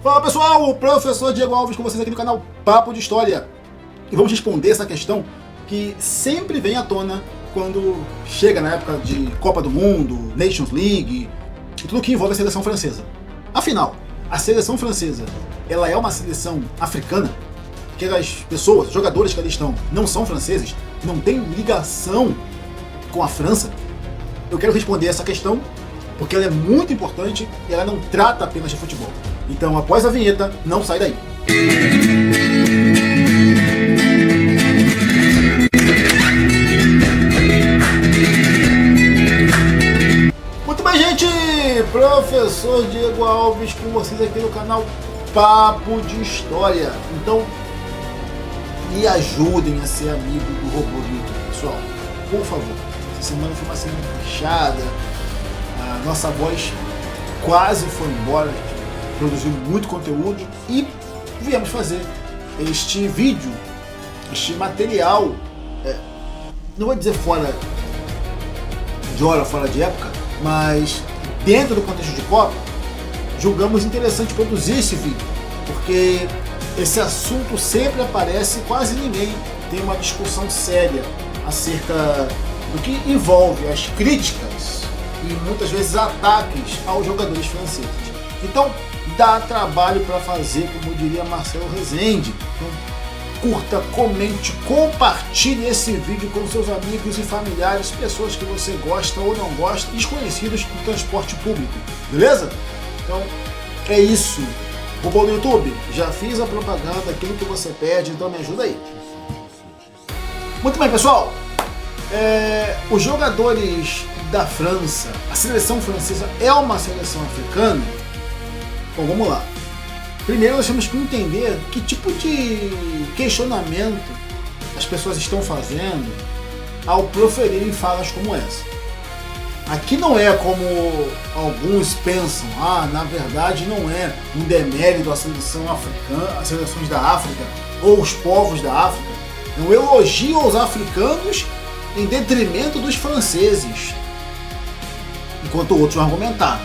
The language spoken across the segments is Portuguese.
Fala pessoal, o professor Diego Alves com vocês aqui no canal Papo de História. E vamos responder essa questão que sempre vem à tona quando chega na época de Copa do Mundo, Nations League e tudo que envolve a seleção francesa. Afinal, a seleção francesa, ela é uma seleção africana? Aquelas pessoas, jogadores que ali estão, não são franceses? Não tem ligação com a França? Eu quero responder essa questão porque ela é muito importante e ela não trata apenas de futebol. Então, após a vinheta, não sai daí. Muito bem, gente! Professor Diego Alves com vocês aqui no canal Papo de História. Então, me ajudem a ser amigo do robô do YouTube, pessoal. Por favor. Essa semana foi uma semana fechada. A nossa voz quase foi embora. Produziu muito conteúdo e viemos fazer este vídeo, este material, não vou dizer fora de hora, fora de época, mas dentro do contexto de Copa, julgamos interessante produzir esse vídeo, porque esse assunto sempre aparece e quase ninguém tem uma discussão séria acerca do que envolve as críticas e muitas vezes ataques aos jogadores franceses. Então, dá trabalho para fazer, como diria Marcelo Rezende. Então, curta, comente, compartilhe esse vídeo com seus amigos e familiares, pessoas que você gosta ou não gosta, desconhecidos do transporte público, beleza? Então, é isso. Robô do YouTube, já fiz a propaganda, aquilo que você pede, então me ajuda aí. Muito bem, pessoal. Os jogadores da França, a seleção francesa é uma seleção africana? Bom, vamos lá. Primeiro nós temos que entender que tipo de questionamento as pessoas estão fazendo ao proferirem falas como essa. Aqui não é como alguns pensam, na verdade não é um demérito à seleção africana, as seleções da África ou os povos da África. É um elogio aos africanos em detrimento dos franceses. Enquanto outros vão argumentar.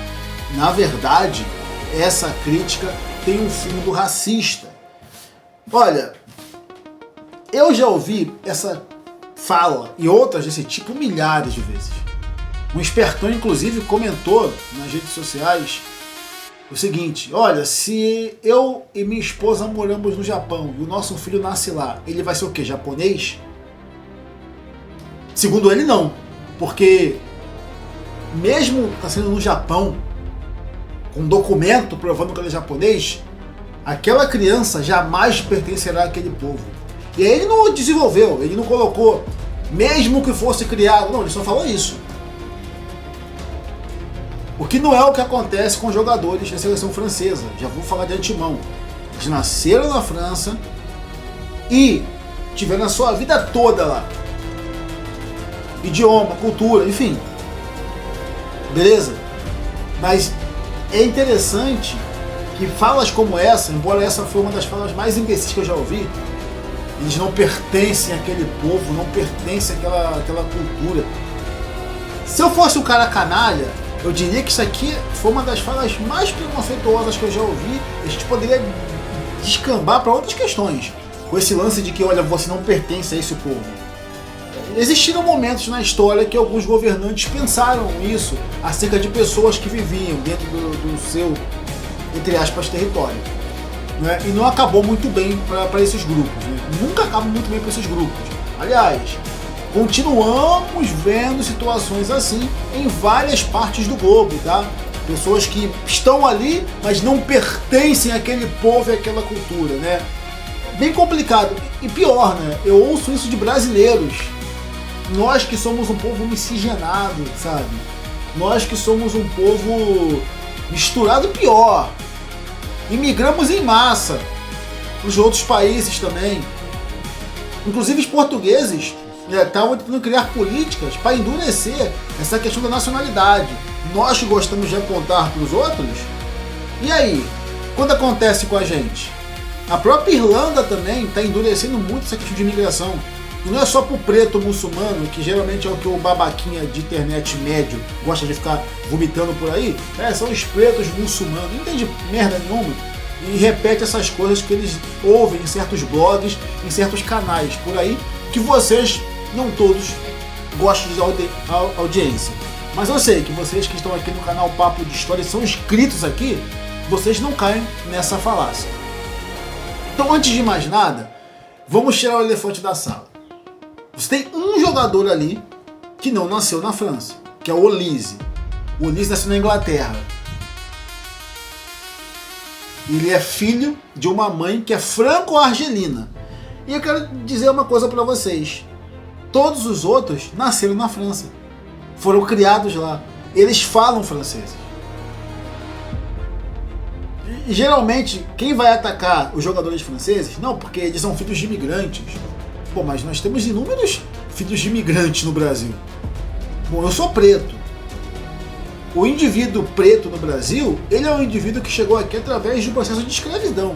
Na verdade, essa crítica tem um fundo racista. Olha, eu já ouvi essa fala e outras desse tipo milhares de vezes. Um espertão, inclusive, comentou nas redes sociais o seguinte: olha, se eu e minha esposa moramos no Japão e o nosso filho nasce lá, ele vai ser o quê? Japonês? Segundo ele, não. Porque mesmo nascendo no Japão, com documento provando que ele é japonês, aquela criança jamais pertencerá àquele povo. E aí ele não desenvolveu, ele não colocou, mesmo que fosse criado, não, ele só falou isso. O que não é o que acontece com jogadores da seleção francesa, já vou falar de antemão. Eles nasceram na França e tiveram a sua vida toda lá. Idioma, cultura, enfim. Beleza? Mas é interessante que falas como essa, embora essa foi uma das falas mais imbecis que eu já ouvi, eles não pertencem àquele povo, não pertencem àquela cultura. Se eu fosse um cara canalha, eu diria que isso aqui foi uma das falas mais preconceituosas que eu já ouvi. A gente poderia descambar para outras questões, com esse lance de que, olha, você não pertence a esse povo. Existiram momentos na história que alguns governantes pensaram isso acerca de pessoas que viviam dentro do seu, entre aspas, território. Né? E não acabou muito bem para esses grupos. Né? Nunca acaba muito bem para esses grupos. Aliás, continuamos vendo situações assim em várias partes do globo. Tá? Pessoas que estão ali, mas não pertencem àquele povo e àquela cultura. Né? Bem complicado. E pior, né? Eu ouço isso de brasileiros. Nós que somos um povo miscigenado, sabe? Nós que somos um povo misturado pior. Imigramos em massa os outros países também. Inclusive os portugueses estavam tentando criar políticas para endurecer essa questão da nacionalidade. Nós que gostamos de apontar para os outros. E aí? Quando acontece com a gente? A própria Irlanda também está endurecendo muito essa questão de imigração. E não é só pro preto muçulmano, que geralmente é o que o babaquinha de internet médio gosta de ficar vomitando por aí. São os pretos muçulmanos, não entende merda nenhuma. e repete essas coisas que eles ouvem em certos blogs, em certos canais por aí, que vocês, não todos, gostam de audiência. Mas eu sei que vocês que estão aqui no canal Papo de História, são inscritos aqui, vocês não caem nessa falácia. Então, antes de mais nada, vamos tirar o elefante da sala. Você tem um jogador ali que não nasceu na França, que é o Olise. O Olise nasceu na Inglaterra. Ele é filho de uma mãe que é franco-argelina. E eu quero dizer uma coisa para vocês. Todos os outros nasceram na França. Foram criados lá. Eles falam francês. E geralmente, quem vai atacar os jogadores franceses? Não, porque eles são filhos de imigrantes. Bom, mas nós temos inúmeros filhos de imigrantes no Brasil. Bom, eu sou preto. O indivíduo preto no Brasil, ele é um indivíduo que chegou aqui através de um processo de escravidão.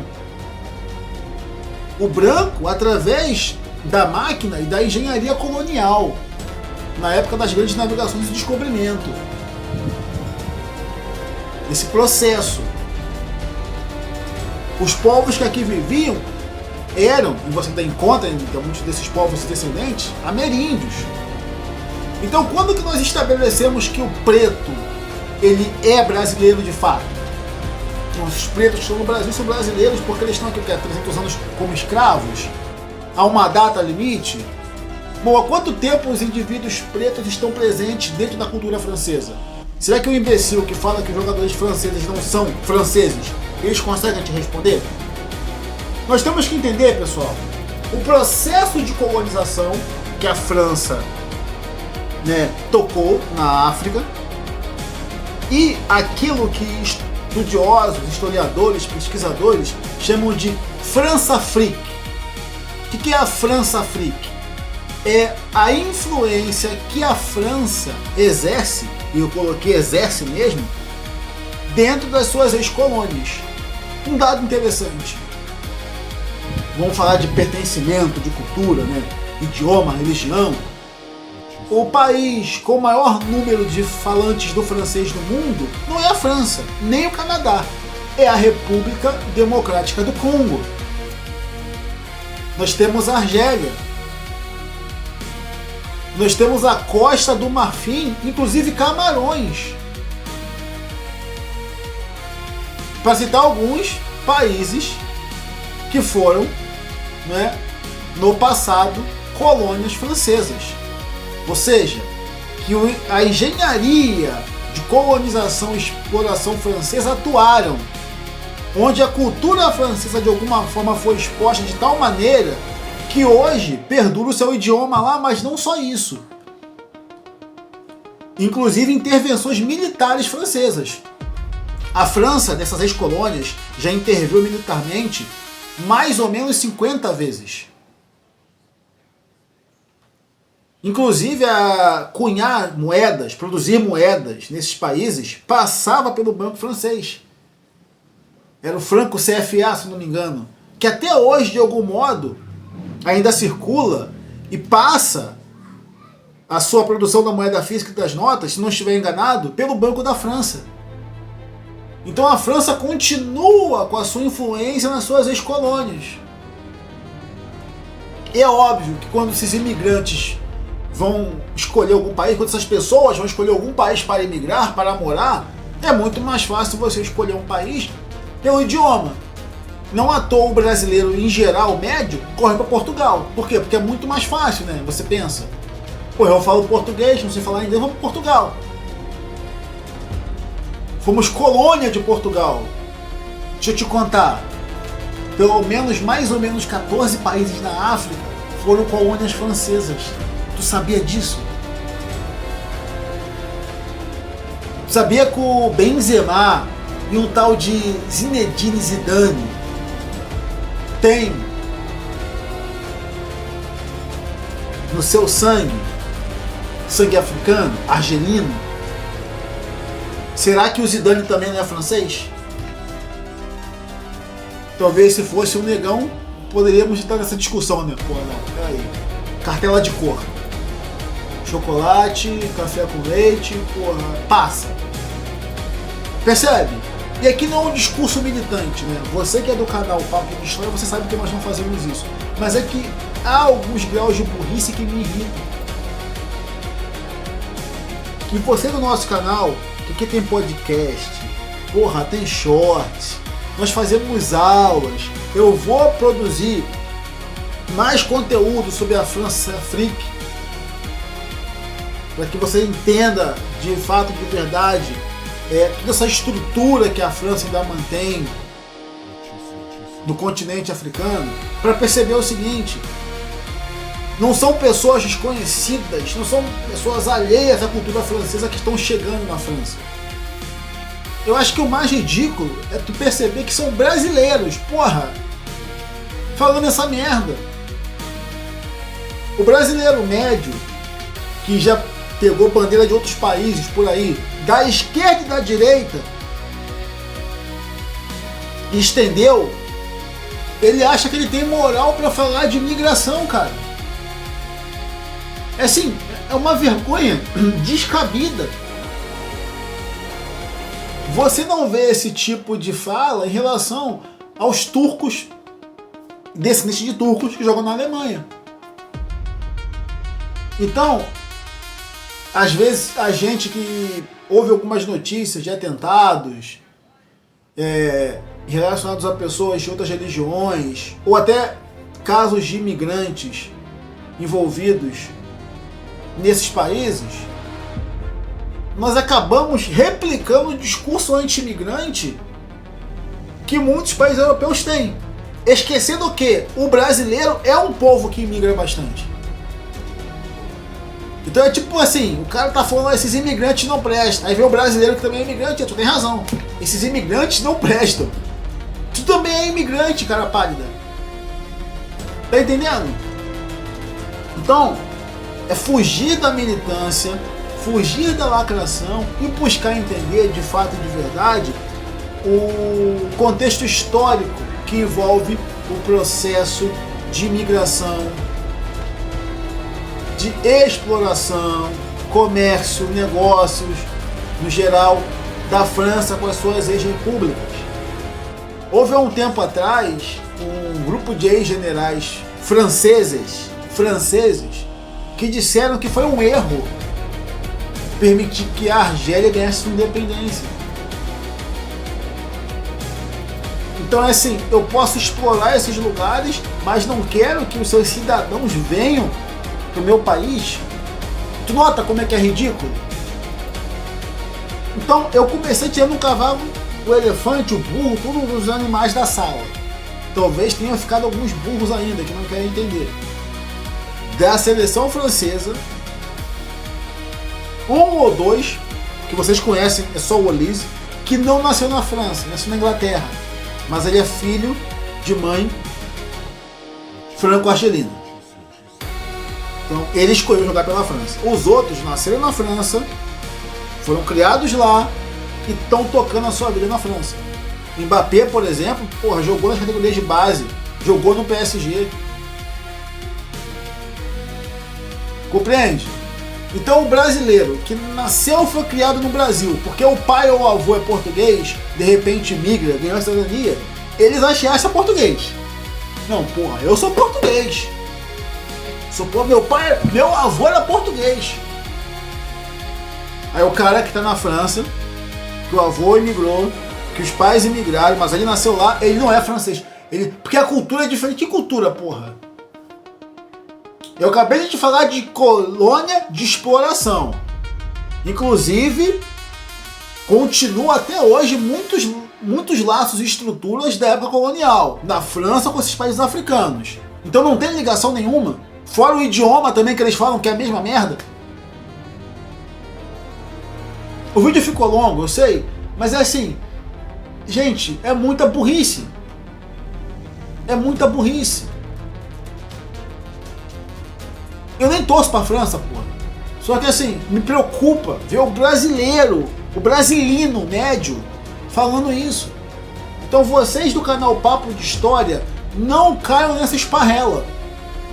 O branco, através da máquina e da engenharia colonial, na época das grandes navegações e descobrimento. Esse processo. Os povos que aqui viviam eram, e você tem em conta, então, muitos desses povos descendentes, ameríndios. Então, quando que nós estabelecemos que o preto ele é brasileiro de fato? Os pretos que estão no Brasil são brasileiros porque eles estão aqui há 300 anos como escravos? Há uma data limite? Bom, há quanto tempo os indivíduos pretos estão presentes dentro da cultura francesa? Será que o imbecil que fala que os jogadores franceses não são franceses, eles conseguem te responder? Nós temos que entender, pessoal, o processo de colonização que a França, tocou na África e aquilo que estudiosos, historiadores, pesquisadores chamam de France-Afrique. O que é a France-Afrique? É a influência que a França exerce, e eu coloquei exerce mesmo, dentro das suas ex-colônias. Um dado interessante. Vamos falar de pertencimento, de cultura, idioma, religião. O país com o maior número de falantes do francês no mundo não é a França, nem o Canadá. É a República Democrática do Congo. Nós temos a Argélia. Nós temos a Costa do Marfim, inclusive Camarões. Para citar alguns países que foram, no passado, colônias francesas. Ou seja, que a engenharia de colonização e exploração francesa atuaram, onde a cultura francesa de alguma forma foi exposta de tal maneira que hoje perdura o seu idioma lá, mas não só isso. Inclusive intervenções militares francesas. A França, nessas ex-colônias, já interviu militarmente mais ou menos 50 vezes. Inclusive, a cunhar moedas, produzir moedas nesses países, passava pelo banco francês. Era o franco CFA, se não me engano, que até hoje, de algum modo, ainda circula e passa a sua produção da moeda física e das notas, se não estiver enganado, pelo Banco da França. Então a França continua com a sua influência nas suas ex-colônias. É óbvio que quando esses imigrantes vão escolher algum país, quando essas pessoas vão escolher algum país para emigrar, para morar, é muito mais fácil você escolher um país pelo idioma. Não à toa o brasileiro, em geral, médio, corre para Portugal. Por quê? Porque é muito mais fácil, Você pensa, eu falo português, não sei falar inglês, vou para Portugal. Fomos colônia de Portugal. Deixa eu te contar, pelo menos, mais ou menos 14 países na África foram colônias francesas. Tu sabia disso? Sabia que o Benzema e um tal de Zinedine Zidane tem no seu sangue africano, argelino? Será que o Zidane também não é francês? Talvez se fosse um negão, poderíamos estar nessa discussão, Pô, não, peraí. Cartela de cor. Chocolate, café com leite, porra, passa. Percebe? E aqui não é um discurso militante, né? Você que é do canal Papo de História, você sabe que nós não fazemos isso. Mas é que há alguns graus de burrice que me irritam. Que você do nosso canal, que aqui tem podcast, porra, tem shorts, nós fazemos aulas, eu vou produzir mais conteúdo sobre a França Afrique, para que você entenda de fato, de verdade, toda essa estrutura que a França ainda mantém no continente africano, para perceber o seguinte: não são pessoas desconhecidas, não são pessoas alheias à cultura francesa que estão chegando na França. Eu acho que o mais ridículo é tu perceber que são brasileiros, porra, falando essa merda. O brasileiro médio, que já pegou bandeira de outros países por aí, da esquerda e da direita, e estendeu, ele acha que ele tem moral para falar de imigração, cara. É assim, é uma vergonha descabida. Você não vê esse tipo de fala em relação aos turcos, descendentes de turcos que jogam na Alemanha. Então, às vezes a gente que ouve algumas notícias de atentados relacionados a pessoas de outras religiões, ou até casos de imigrantes envolvidos nesses países, nós acabamos replicando o discurso anti-imigrante que muitos países europeus têm, esquecendo que o brasileiro é um povo que imigra bastante. Então é tipo assim, o cara tá falando, esses imigrantes não prestam, aí vem o brasileiro que também é imigrante, tu tem razão, esses imigrantes não prestam, tu também é imigrante, cara pálida, tá entendendo? Então, é fugir da militância, fugir da lacração e buscar entender de fato e de verdade o contexto histórico que envolve o processo de imigração, de exploração, comércio, negócios, no geral, da França com as suas ex-repúblicas. Houve há um tempo atrás um grupo de ex-generais franceses que disseram que foi um erro permitir que a Argélia ganhasse sua independência. Então é assim, eu posso explorar esses lugares, mas não quero que os seus cidadãos venham pro meu país. Tu nota como é que é ridículo? Então eu comecei tirando o cavalo, o elefante, o burro, todos os animais da sala. Talvez tenham ficado alguns burros ainda que não querem entender. Da seleção francesa, um ou dois, que vocês conhecem, é só o Olise, que não nasceu na França, nasceu na Inglaterra, mas ele é filho de mãe franco-argelina. Então ele escolheu jogar pela França. Os outros nasceram na França, foram criados lá e estão tocando a sua vida na França. Mbappé, por exemplo, porra, jogou nas categorias de base, jogou no PSG. Compreende? Então o brasileiro que nasceu e foi criado no Brasil, porque o pai ou o avô é português, de repente migra, ganhou a cidadania, eles acham português. Não, porra, eu sou português. Meu avô era português. Aí o cara que tá na França, que o avô imigrou, que os pais imigraram, mas ele nasceu lá, ele não é francês. Porque a cultura é diferente. Que cultura, porra? Eu acabei de te falar de colônia de exploração. Inclusive, continua até hoje muitos laços e estruturas da época colonial, da França com esses países africanos. Então não tem ligação nenhuma. Fora o idioma também que eles falam que é a mesma merda. O vídeo ficou longo, eu sei, mas é assim, gente, é muita burrice. É muita burrice. Eu nem torço pra França, porra. Só que assim, me preocupa ver o brasileiro, o brasilino médio, falando isso. Então vocês do canal Papo de História, não caiam nessa esparrela.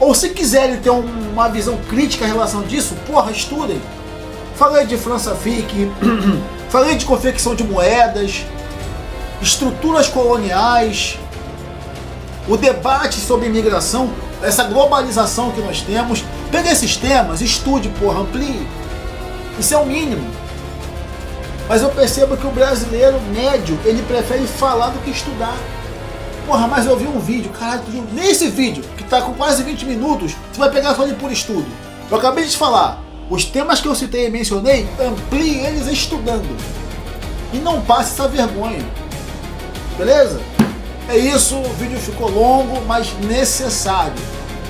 Ou se quiserem ter uma visão crítica em relação disso, porra, estudem. Falei de França Fique, falei de confecção de moedas, estruturas coloniais, o debate sobre imigração, essa globalização que nós temos. Pegue esses temas, estude, porra, amplie. Isso é o mínimo. Mas eu percebo que o brasileiro médio, ele prefere falar do que estudar. Porra, mas eu vi um vídeo, caralho, nesse vídeo, que tá com quase 20 minutos, você vai pegar só ele por estudo. Eu acabei de te falar, os temas que eu citei e mencionei, amplie eles estudando. E não passe essa vergonha. Beleza? É isso, o vídeo ficou longo, mas necessário.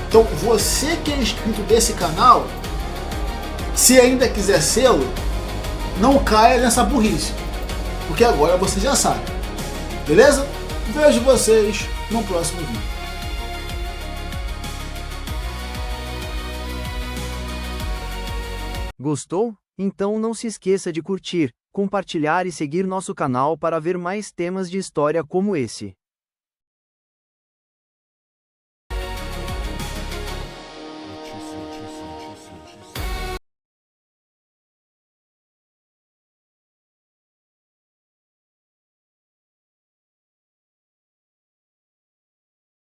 Então, você que é inscrito desse canal, se ainda quiser sê-lo, não caia nessa burrice, porque agora você já sabe. Beleza? Vejo vocês no próximo vídeo. Gostou? Então não se esqueça de curtir, compartilhar e seguir nosso canal para ver mais temas de história como esse.